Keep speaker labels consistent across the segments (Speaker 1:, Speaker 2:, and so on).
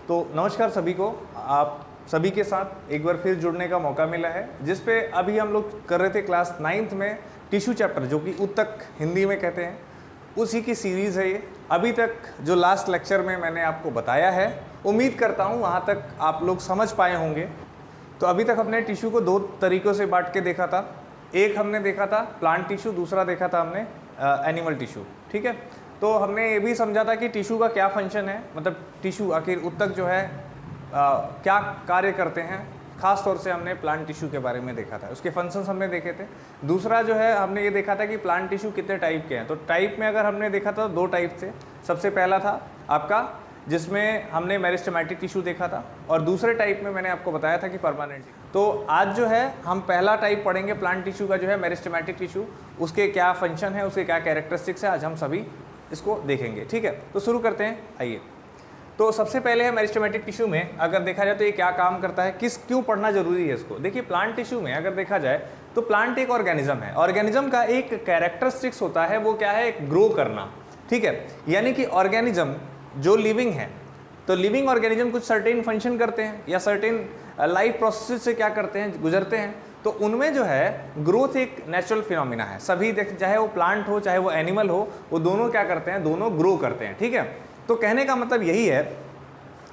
Speaker 1: तो नमस्कार सभी को, आप सभी के साथ एक बार फिर जुड़ने का मौका मिला है, जिस पे अभी हम लोग कर रहे थे क्लास 9th में टिश्यू चैप्टर, जो कि उत्तक हिंदी में कहते हैं, उसी की सीरीज़ है ये। अभी तक जो लास्ट लेक्चर में मैंने आपको बताया है, उम्मीद करता हूँ वहाँ तक आप लोग समझ पाए होंगे। तो अभी तक हमने टिश्यू को 2 तरीक़ों से बांट के देखा था। एक हमने देखा था प्लांट टिश्यू, दूसरा देखा था हमने एनिमल टिश्यू। ठीक है, तो हमने ये भी समझा था कि टिश्यू का क्या फंक्शन है, मतलब टिश्यू आखिर उत्तक जो है क्या कार्य करते हैं। खास तौर से हमने प्लांट टिश्यू के बारे में देखा था, उसके फंक्शंस हमने देखे थे। दूसरा जो है हमने ये देखा था कि प्लांट टिश्यू कितने टाइप के हैं। तो टाइप में अगर हमने देखा था 2 टाइप से। सबसे पहला था आपका जिसमें हमने मेरिस्टेमेटिक टिश्यू देखा था, और दूसरे टाइप में मैंने आपको बताया था कि परमानेंट। तो आज जो है हम पहला टाइप पढ़ेंगे प्लांट टिश्यू का, जो है मेरिस्टेमेटिक टिश्यू। उसके क्या फंक्शन है, उसके क्या कैरेक्टरिस्टिक्स है, आज हम सभी इसको देखेंगे। ठीक है, तो शुरू करते हैं, आइए। तो सबसे पहले है मेरिस्टेमेटिक टिश्यू में अगर देखा जाए तो ये क्या काम करता है, क्यों पढ़ना जरूरी है इसको। देखिए, प्लांट टिश्यू में अगर देखा जाए तो प्लांट एक ऑर्गेनिज्म है। ऑर्गेनिज्म का एक कैरेक्टरिस्टिक्स होता है, वो क्या है, एक ग्रो करना। ठीक है, यानी कि ऑर्गेनिज्म जो लिविंग है, तो लिविंग ऑर्गेनिज्म कुछ सर्टेन फंक्शन करते हैं या सर्टेन लाइफ प्रोसेस से क्या करते हैं, गुजरते हैं। तो उनमें जो है ग्रोथ एक नेचुरल फिनोमिना है। सभी चाहे वो प्लांट हो चाहे वो एनिमल हो, वो दोनों क्या करते हैं, दोनों ग्रो करते हैं। ठीक है, तो कहने का मतलब यही है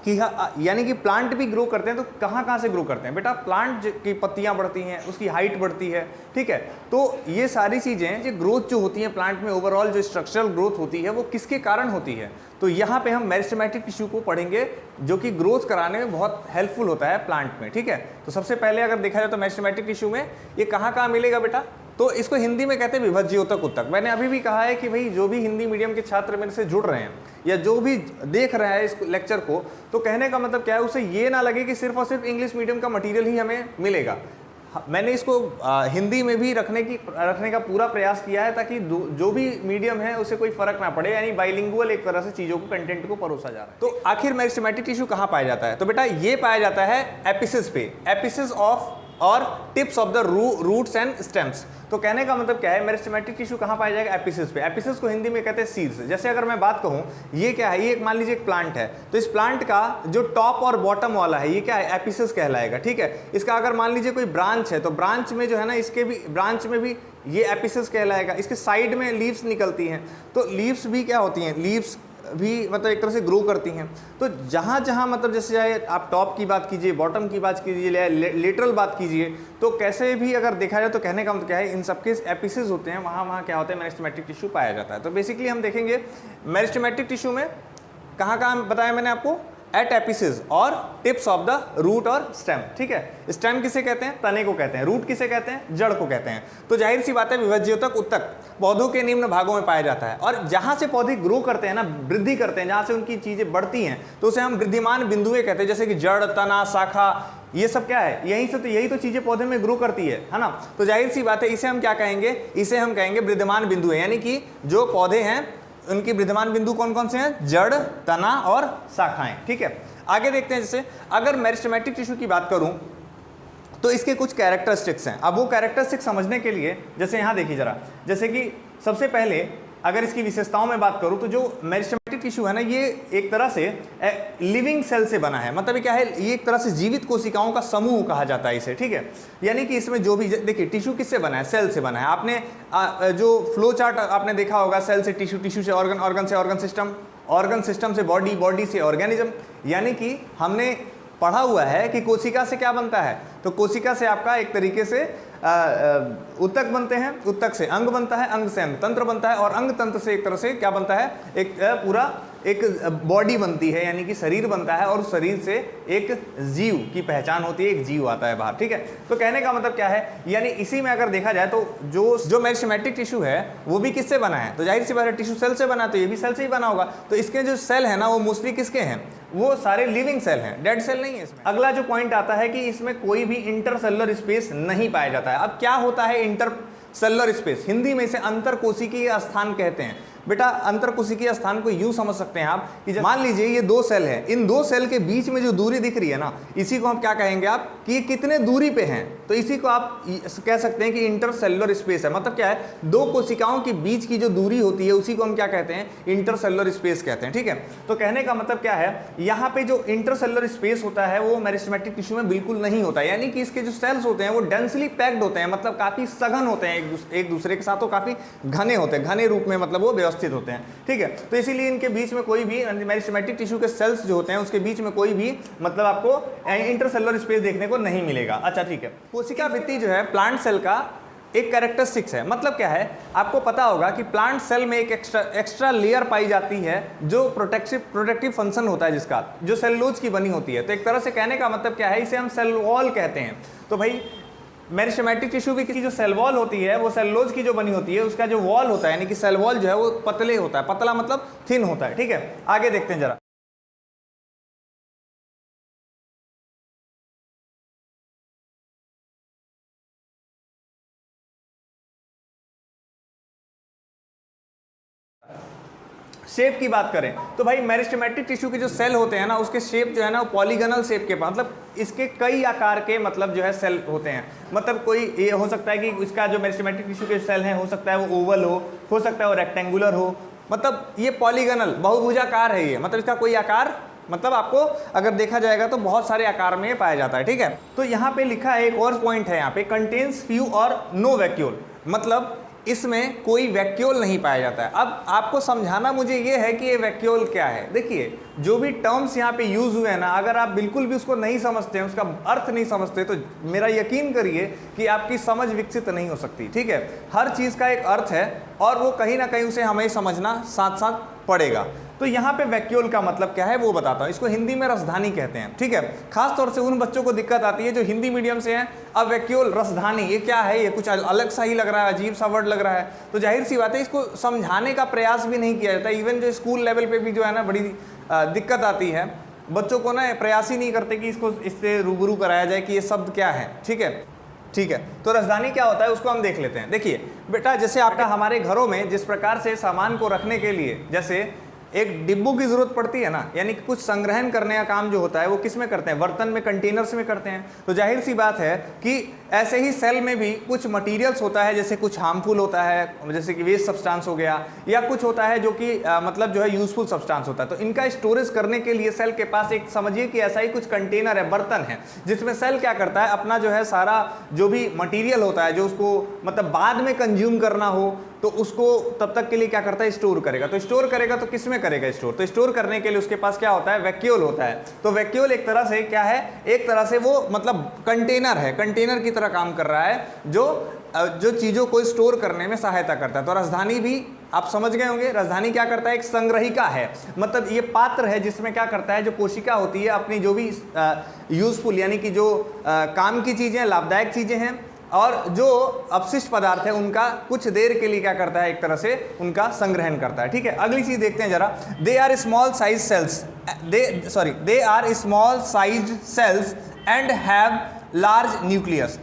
Speaker 1: कि यानी कि प्लांट भी ग्रो करते हैं। तो कहाँ से ग्रो करते हैं बेटा, प्लांट की पत्तियां बढ़ती हैं, उसकी हाइट बढ़ती है। ठीक है, तो ये सारी चीज़ें जो ग्रोथ जो होती हैं प्लांट में, ओवरऑल जो स्ट्रक्चरल ग्रोथ होती है, वो किसके कारण होती है। तो यहाँ पे हम मेरिस्टेमेटिक टिश्यू को पढ़ेंगे, जो कि ग्रोथ कराने में बहुत हेल्पफुल होता है प्लांट में। ठीक है, तो सबसे पहले अगर देखा जाए तो मेरिस्टेमेटिक टिश्यू में ये कहाँ मिलेगा बेटा, तो इसको हिंदी में कहते हैं विभज्योतक उत्तक। मैंने अभी भी कहा है कि भाई जो भी हिंदी मीडियम के छात्र मेरे से जुड़ रहे हैं या जो भी देख रहा है इस लेक्चर को, तो कहने का मतलब क्या है, उसे ये ना लगे कि सिर्फ और सिर्फ इंग्लिश मीडियम का मटेरियल ही हमें मिलेगा। मैंने इसको हिंदी में भी रखने का पूरा प्रयास किया है, ताकि जो भी मीडियम है उसे कोई फर्क ना पड़े, यानी बाइलिंगुअल एक तरह से चीज़ों को, कंटेंट को परोसा जा रहा है। तो आखिर मेरिस्टेमेटिक टिश्यू कहाँ पाया जाता है, तो बेटा ये पाया जाता है एपिसिस पे, एपिसिस ऑफ और tips of the roots and stems. तो कहने का मतलब क्या है, मेरिस्टेमेटिक टिश्यू कहाँ पाया जाएगा, एपिसिस पे। एपिसिस को हिंदी में कहते हैं सीड्स। जैसे अगर मैं बात कहूँ, ये क्या है, ये एक मान लीजिए एक प्लांट है, तो इस प्लांट का जो टॉप और बॉटम वाला है, ये क्या है, एपिसिस कहलाएगा। ठीक है, इसका अगर मान लीजिए कोई ब्रांच है, तो ब्रांच में जो है ना, इसके भी ब्रांच में भी ये एपिसिस कहलाएगा। इसके साइड में लीव्स निकलती हैं, तो लीव्स भी क्या होती हैं, लीव्स भी मतलब एक तरह से ग्रो करती हैं। तो जहाँ जहाँ मतलब जैसे चाहे आप टॉप की बात कीजिए, बॉटम की बात कीजिए, लेटरल बात कीजिए, तो कैसे भी अगर देखा जाए तो कहने का मतलब क्या है, इन सबके एपिसिस होते हैं, वहाँ क्या होता है, मेरिस्टेमेटिक टिश्यू पाया जाता है। तो बेसिकली हम देखेंगे मेरिस्टेमेटिक टिश्यू में कहाँ बताया मैंने आपको, एट एपिसिस और टिप्स ऑफ द रूट और स्टेम। ठीक है, स्टेम किसे कहते हैं, तने को कहते हैं। रूट किसे कहते हैं, जड़ को कहते हैं। तो जाहिर सी बात है विभज्योतक उत्तक पौधों के निम्न भागों में पाया जाता है, और जहां से पौधे ग्रो करते हैं ना, वृद्धि करते हैं, जहां से उनकी चीजें बढ़ती हैं, तो उसे हम वृद्धिमान बिंदुएं कहते हैं। जैसे कि जड़, तना, शाखा, ये सब क्या है, यही तो चीजें पौधे में ग्रो करती है ना। तो जाहिर सी बात है, इसे हम क्या कहेंगे, इसे हम कहेंगे वृद्धिमान बिंदुएं। यानी कि जो पौधे हैं उनकी वृद्धिमान बिंदु कौन कौन से हैं, जड़, तना और शाखाएं। ठीक है, आगे देखते हैं। जैसे अगर मेरिस्टेमेटिक टिश्यू की बात करूं तो इसके कुछ कैरेक्टरिस्टिक्स हैं। अब वो कैरेक्टरिस्टिक्स समझने के लिए जैसे यहाँ देखिए जरा, जैसे कि सबसे पहले अगर इसकी विशेषताओं में बात करूं तो जो मेरिस्टेमेटिक टिश्यू है ना, ये एक तरह से लिविंग सेल से बना है। मतलब क्या है, ये एक तरह से जीवित कोशिकाओं का समूह कहा जाता है इसे। ठीक है, यानी कि इसमें जो भी, देखिए टिश्यू किससे बना है, सेल से बना है। आपने जो फ्लो चार्ट आपने देखा होगा, सेल से टिश्यू, टिश्यू से ऑर्गन, ऑर्गन से ऑर्गन सिस्टम, ऑर्गन सिस्टम से बॉडी, बॉडी से ऑर्गेनिज्म। यानी कि हमने पढ़ा हुआ है कि कोशिका से क्या बनता है, तो कोशिका से आपका एक तरीके से उत्तक बनते हैं, उत्तक से अंग बनता है, अंग से अंग तंत्र बनता है, और अंग तंत्र से एक तरह से क्या बनता है, एक पूरा एक बॉडी बनती है, यानी कि शरीर बनता है, और उस शरीर से एक जीव की पहचान होती है, एक जीव आता है बाहर। ठीक है, तो कहने का मतलब क्या है, यानी इसी में अगर देखा जाए तो जो मेरिस्टेमेटिक टिश्यू है वो भी किससे बना है, तो जाहिर सी बात है टिश्यू सेल से बना है, तो ये भी सेल से ही बना होगा। तो इसके जो सेल है ना, वो मोस्टली किसके हैं, वो सारे लिविंग सेल हैं, डेड सेल नहीं है इसमें। अगला जो पॉइंट आता है कि इसमें कोई भी इंटरसेलुलर स्पेस नहीं पाया जाता है। अब क्या होता है इंटर सेलुलर स्पेस, हिंदी में इसे अंतर कोशिकीय स्थान कहते हैं। बेटा अंतर कोशिकीय स्थान को यूं समझ सकते हैं आप कि मान लीजिए ये दो सेल है, इन दो सेल के बीच में जो दूरी दिख रही है ना, इसी को हम क्या कहेंगे आप कि ये कितने दूरी पे हैं, तो इसी को आप कह सकते हैं कि इंटरसेलुलर स्पेस है। मतलब क्या है, दो कोशिकाओं के बीच की जो दूरी होती है उसी को हम क्या कहते हैं, इंटरसेलुलर स्पेस कहते हैं। ठीक है, तो कहने का मतलब क्या है, यहाँ पे जो इंटरसेलुलर स्पेस होता है वो मेरिस्टेमेटिक टिश्यू में बिल्कुल नहीं होता है, यानी कि इसके जो सेल्स होते हैं वो डेंसली पैक्ड होते हैं, मतलब काफी सघन होते हैं एक दूसरे के साथ, तो काफी घने होते हैं, घने रूप में मतलब वो व्यवस्थित होते हैं। ठीक है, तो इसीलिए इनके बीच में कोई भी मेरिस्टेमेटिक टिश्यू के सेल्स जो होते हैं उसके बीच में कोई भी मतलब आपको इंटरसेलुलर स्पेस देखने को नहीं मिलेगा। अच्छा ठीक है, कोशिका भित्ति जो है प्लांट सेल का एक कैरेक्टरिस्टिक्स है। मतलब क्या है, आपको पता होगा कि प्लांट सेल में एक एक्स्ट्रा लेयर पाई जाती है जो प्रोटेक्टिव फंक्शन होता है, जिसका जो सेलुलोज की बनी होती है। तो एक तरह से कहने का मतलब क्या है, इसे हम सेल वॉल कहते हैं। तो भाई मेरिस्टेमेटिक टिश्यू की जो सेल वॉल होती है वो सेलुलोज की जो बनी होती है, उसका जो वॉल होता है यानी कि सेल वॉल जो है वो पतले होता है, पतला मतलब थिन होता है। ठीक है, आगे देखते हैं जरा। शेप की बात करें तो भाई मेरिस्टेमेटिक टिश्यू के जो सेल होते हैं ना, उसके शेप जो है ना वो पॉलीगनल शेप के, मतलब इसके कई आकार के मतलब जो है सेल होते हैं। मतलब कोई ये हो सकता है कि इसका जो मेरिस्टेमेटिक टिश्यू के सेल हैं, हो सकता है वो ओवल हो सकता है वो रेक्टेंगुलर हो, मतलब ये पॉलीगनल बहुभुजाकार है ये, मतलब इसका कोई आकार मतलब आपको अगर देखा जाएगा तो बहुत सारे आकार में पाया जाता है। ठीक है, तो यहाँ पे लिखा है एक और पॉइंट है, यहाँ पे कंटेन्स फ्यू और नो वैक्यूल, मतलब इसमें कोई वैक्यूल नहीं पाया जाता है। अब आपको समझाना मुझे ये है कि ये वैक्यूल क्या है। देखिए जो भी टर्म्स यहाँ पे यूज हुए हैं ना, अगर आप बिल्कुल भी उसको नहीं समझते हैं, उसका अर्थ नहीं समझते, तो मेरा यकीन करिए कि आपकी समझ विकसित नहीं हो सकती। ठीक है, हर चीज़ का एक अर्थ है और वो कहीं ना कहीं उसे हमें समझना साथ साथ पड़ेगा। तो यहाँ पे वैक्यूल का मतलब क्या है वो बताता हूँ। इसको हिंदी में रसधानी कहते हैं। ठीक है, खास तौर से उन बच्चों को दिक्कत आती है जो हिंदी मीडियम से हैं। अब वैक्यूल, रसधानी, ये क्या है, ये कुछ अलग सा ही लग रहा है, अजीब सा वर्ड लग रहा है। तो जाहिर सी बात है इसको समझाने का प्रयास भी नहीं किया जाता। इवन जो स्कूल लेवल पे भी जो है ना बड़ी दिक्कत आती है, बच्चों को ना प्रयास ही नहीं करते कि इसको इससे रूबरू कराया जाए कि ये शब्द क्या है। ठीक है, ठीक है, तो राजधानी क्या होता है उसको हम देख लेते हैं। देखिए बेटा, जैसे आपका हमारे घरों में जिस प्रकार से सामान को रखने के लिए जैसे एक डिब्बों की जरूरत पड़ती है ना, यानी कि कुछ संग्रहण करने का काम जो होता है वो किस में करते हैं, बर्तन में, कंटेनर्स में करते हैं। तो जाहिर सी बात है कि ऐसे ही सेल में भी कुछ मटेरियल्स होता है, जैसे कुछ हार्मफुल होता है, जैसे कि वेस्ट सब्सटेंस हो गया, या कुछ होता है जो कि मतलब जो है यूजफुल सब्सटेंस होता है। तो इनका स्टोरेज करने के लिए सेल के पास एक समझिए कि ऐसा ही कुछ कंटेनर है, बर्तन है, जिसमें सेल क्या करता है, अपना जो है सारा जो भी मटीरियल होता है जो उसको मतलब बाद में कंज्यूम करना हो तो उसको तब तक के लिए क्या करता है, स्टोर करेगा। तो स्टोर करेगा तो किस में करेगा स्टोर, तो स्टोर करने के लिए उसके पास क्या होता है, वैक्यूल होता है। तो वैक्यूल एक तरह से क्या है, एक तरह से वो मतलब कंटेनर है, कंटेनर की तरह काम कर रहा है जो चीज़ों को स्टोर करने में सहायता करता है। तो राजधानी भी आप समझ गए होंगे, राजधानी क्या करता है, एक संग्रहिका है, मतलब ये पात्र है जिसमें क्या करता है, जो कोशिका होती है अपनी जो भी यूजफुल यानी कि जो काम की चीज़ें, लाभदायक चीज़ें हैं और जो अपशिष्ट पदार्थ है उनका कुछ देर के लिए क्या करता है, एक तरह से उनका संग्रहण करता है। ठीक है, अगली चीज देखते हैं जरा। They are small size cells, they are small size cells and have large nucleus.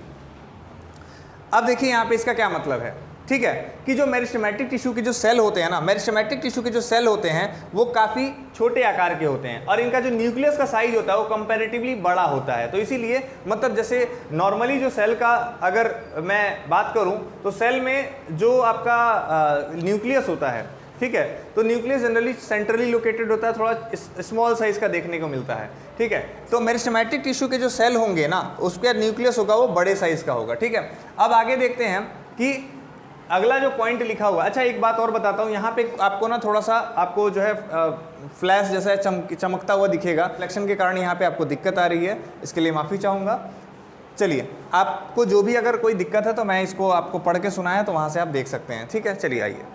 Speaker 1: अब देखिए यहाँ पे इसका क्या मतलब है। ठीक है, कि जो मेरिस्टेमेटिक टिश्यू के जो सेल होते हैं ना, मेरिस्टेमेटिक टिश्यू के जो सेल होते हैं वो काफ़ी छोटे आकार के होते हैं और इनका जो न्यूक्लियस का साइज होता है वो कंपैरेटिवली बड़ा होता है। तो इसीलिए मतलब जैसे नॉर्मली जो सेल का अगर मैं बात करूं तो सेल में जो आपका न्यूक्लियस होता है, ठीक है, तो न्यूक्लियस जनरली सेंट्रली लोकेटेड होता है, थोड़ा स्मॉल साइज का देखने को मिलता है। ठीक है, तो मेरिस्टेमेटिक टिश्यू के जो सेल होंगे ना उसका न्यूक्लियस होगा वो बड़े साइज का होगा। ठीक है, अब आगे देखते हैं कि अगला जो पॉइंट लिखा हुआ। अच्छा एक बात और बताता हूँ, यहाँ पे आपको ना थोड़ा सा आपको जो है फ्लैश जैसा चमकता हुआ दिखेगा, रिफ्लेक्शन के कारण यहाँ पे आपको दिक्कत आ रही है, इसके लिए माफ़ी चाहूँगा। चलिए, आपको जो भी अगर कोई दिक्कत है तो मैं इसको आपको पढ़ के सुनाया तो वहाँ से आप देख सकते हैं। ठीक है, चलिए आइए।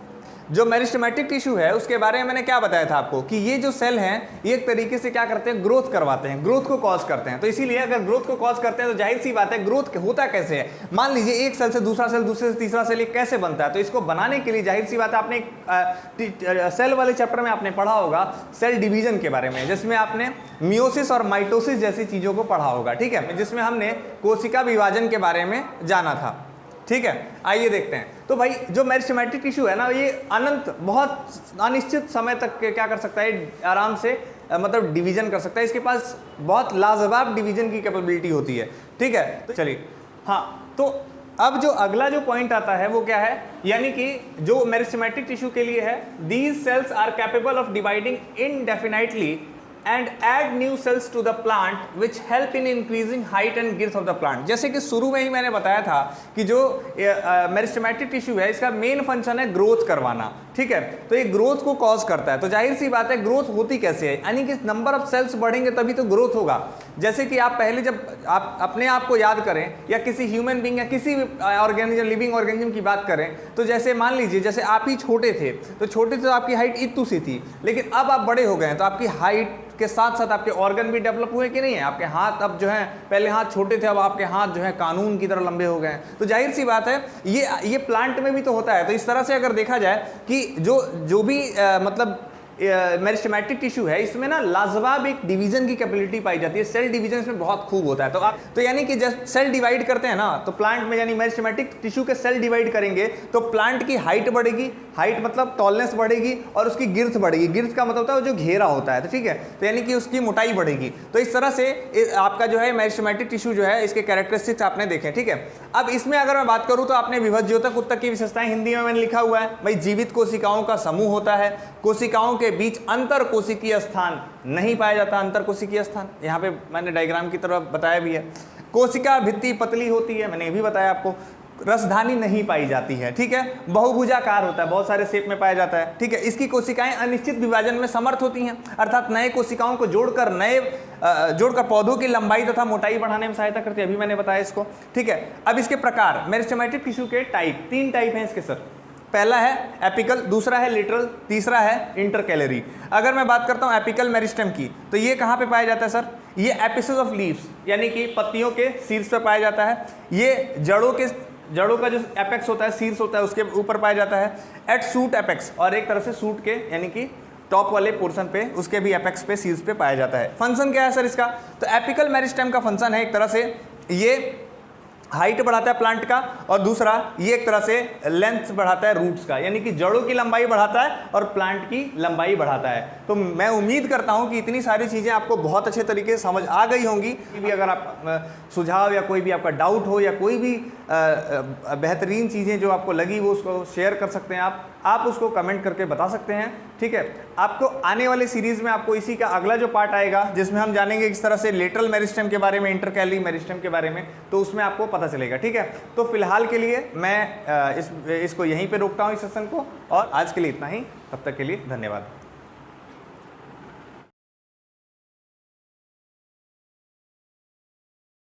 Speaker 1: जो मेरिस्टेमेटिक टिश्यू है उसके बारे में मैंने क्या बताया था आपको कि ये जो सेल हैं ये एक तरीके से क्या करते हैं, ग्रोथ करवाते हैं, ग्रोथ को कॉज करते हैं। तो इसीलिए अगर ग्रोथ को कॉज करते हैं तो जाहिर सी बात है ग्रोथ होता कैसे है। मान लीजिए एक सेल से दूसरा सेल, दूसरे से तीसरा सेल, ये कैसे बनता है। तो इसको बनाने के लिए जाहिर सी बात है आपने सेल वाले चैप्टर में आपने पढ़ा होगा सेल डिवीजन के बारे में, जिसमें आपने मियोसिस और माइटोसिस जैसी चीज़ों को पढ़ा होगा। ठीक है, जिसमें हमने कोशिका विभाजन के बारे में जाना था। ठीक है, आइए देखते हैं। तो भाई जो मेरिस्टेमेटिक टिश्यू है ना, ये अनंत बहुत अनिश्चित समय तक क्या कर सकता है, आराम से मतलब डिवीजन कर सकता है। इसके पास बहुत लाजवाब डिवीजन की कैपेबिलिटी होती है। ठीक है, तो चलिए, हाँ, तो अब जो अगला जो पॉइंट आता है वो क्या है, यानी कि जो मेरिस्टेमेटिक टिश्यू के लिए है, these cells are capable of dividing indefinitely and add new cells to the plant which help in increasing height and girth of the plant। जैसे कि शुरू में ही मैंने बताया था कि जो मेरिस्टेमेटिक टिश्यू है, इसका मेन फंक्शन है ग्रोथ करवाना। ठीक है, तो ये ग्रोथ को कॉज करता है। तो जाहिर सी बात है ग्रोथ होती कैसे है, यानी कि नंबर ऑफ सेल्स बढ़ेंगे तभी तो ग्रोथ होगा। जैसे कि आप पहले जब आप अपने आप को याद करें या किसी ह्यूमन बींग या किसी ऑर्गेनिज्म, लिविंग ऑर्गेनिज्म की बात करें, तो जैसे मान लीजिए जैसे आप ही छोटे थे, तो छोटे तो आपकी हाइट इतनी सी थी, लेकिन अब आप बड़े हो गए हैं तो आपकी हाइट के साथ साथ आपके ऑर्गन भी डेवलप हुए कि नहीं है। आपके हाथ अब जो है, पहले हाथ छोटे थे, अब आपके हाथ जो है कानून की तरह लंबे हो गए हैं। तो जाहिर सी बात है ये प्लांट में भी तो होता है। तो इस तरह से अगर देखा जाए कि जो भी मतलब मेरिस्टेमेटिक टिश्यू है, इसमें ना लाजवाब एक डिवीजन की कैपेबिलिटी पाई जाती है। सेल डिवीजन इसमें बहुत खूब होता है। तो यानी कि जब सेल डिवाइड करते हैं ना, तो प्लांट में यानी मेरिस्टेमेटिक टिश्यू के सेल डिवाइड करेंगे तो प्लांट की हाइट बढ़ेगी, हाइट मतलब टॉलनेस बढ़ेगी, और उसकी गिर्थ बढ़ेगी। गिर्थ का मतलब होता है जो घेरा होता है, तो ठीक है, तो यानी कि उसकी मोटाई बढ़ेगी। तो इस तरह से आपका जो है मेरिस्टेमेटिक टिश्यू जो है, इसके कैरेक्टरिस्टिक्स आपने देखे। ठीक है, अब इसमें अगर मैं बात करूं तो आपने विभज्योतक उत्तक की विशेषताएं हिंदी में मैंने लिखा हुआ है। भाई जीवित कोशिकाओं का समूह होता है, कोशिकाओं के बीच अंतर कोशिकीय स्थान नहीं पाया जाता। अंतर कोशिकीय स्थान यहाँ पे मैंने डायग्राम की तरफ बताया भी है। कोशिका भित्ति पतली होती है, मैंने ये भी बताया आपको। रसधानी नहीं पाई जाती है। ठीक है, बहुभुजाकार होता है, बहुत सारे शेप में पाया जाता है। ठीक है, इसकी कोशिकाएं अनिश्चित विभाजन में समर्थ होती हैं, अर्थात नए कोशिकाओं को जोड़कर पौधों की लंबाई तथा मोटाई बढ़ाने में सहायता करती है। अभी मैंने बताया इसको। ठीक है, अब इसके प्रकार, मेरिस्टेमेटिक टिश्यू के टाइप, 3 टाइप हैं इसके सर। पहला है एपिकल, दूसरा है लेटरल, तीसरा है इंटरकैलरी। अगर मैं बात करता हूं एपिकल मेरिस्टेम की, तो ये कहां पे पाया जाता है सर? ये एपिसेस ऑफ लीव्स, यानी कि पत्तियों के शीर्ष पे पाया जाता है। ये जड़ों का जो एपेक्स होता है, शीर्ष होता है, उसके ऊपर पाया जाता है। एट शूट एपेक्स, और एक तरह से शूट के यानी कि टॉप वाले पोर्शन पे, उसके भी एपेक्स पे, शीर्ष पे पाया जाता है। फंक्शन क्या है सर इसका? तो एपिकल मेरिस्टेम का फंक्शन है एक तरह से ये हाइट बढ़ाता है प्लांट का, और दूसरा ये एक तरह से लेंथ बढ़ाता है रूट्स का, यानी कि जड़ों की लंबाई बढ़ाता है और प्लांट की लंबाई बढ़ाता है। तो मैं उम्मीद करता हूं कि इतनी सारी चीज़ें आपको बहुत अच्छे तरीके से समझ आ गई होंगी। भी अगर आप सुझाव या कोई भी आपका डाउट हो या कोई भी बेहतरीन चीज़ें जो आपको लगी वो उसको शेयर कर सकते हैं आप उसको कमेंट करके बता सकते हैं। ठीक है, आपको आने वाले सीरीज़ में आपको इसी का अगला जो पार्ट आएगा, जिसमें हम जानेंगे किस तरह से लेटरल मेरिस्टेम के बारे में, इंटरकैलरी मेरिस्टेम के बारे में, तो उसमें आपको पता चलेगा। ठीक है, तो फिलहाल के लिए मैं इसको यहीं पे रोकता हूँ इस सेशन को, और आज के लिए इतना ही। तब तक के लिए धन्यवाद।